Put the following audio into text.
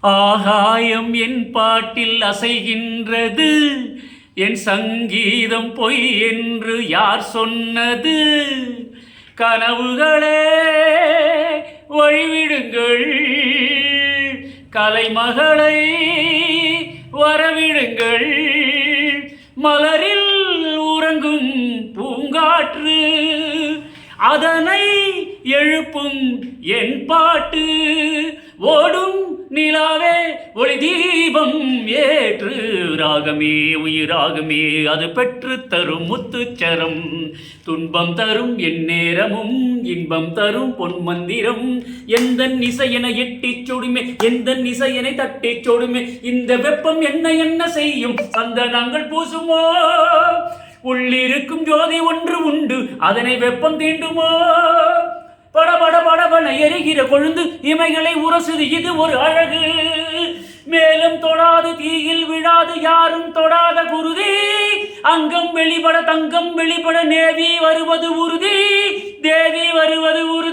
ஆகாயம் என் பாட்டில் அசைகின்றது, என் சங்கீதம் பொய் என்று யார் சொன்னது? கனவுகளே வழிவிடுங்கள், கலைமகளை வரவிடுங்கள். மலரில் உறங்கும் பூங்காற்று, அதனை எழுப்பும் என் பாட்டு. ஓடும் நிலாவே ஒளி தீபம் ஏற்று, ராகமே உயிராகமே அது பெற்று தரும் முத்துச்சரம். துன்பம் தரும் என் நேரமும் இன்பம் தரும் பொன் மந்திரம். எந்த இசையனை எட்டிச் சொடுமே, எந்த இசையனை தட்டிச் சொடுமே. இந்த வெப்பம் என்ன என்ன செய்யும், சந்தனங்கள் பூசுமோ? உள்ளிருக்கும் ஜோதி ஒன்று உண்டு, அதனை வெப்பம் தீண்டுமோ? படபட படபன எரிகிற கொழுந்து இமைகளை உரசுது, இது ஒரு அழகு. மேலும் தொடாது தீயில் விழாது யாரும் தொடாத குருதி. அங்கம் வெளிப்பட தங்கம் வெளிப்பட நேவி வருவது உறுதி, தேவி வருவது உறுதி.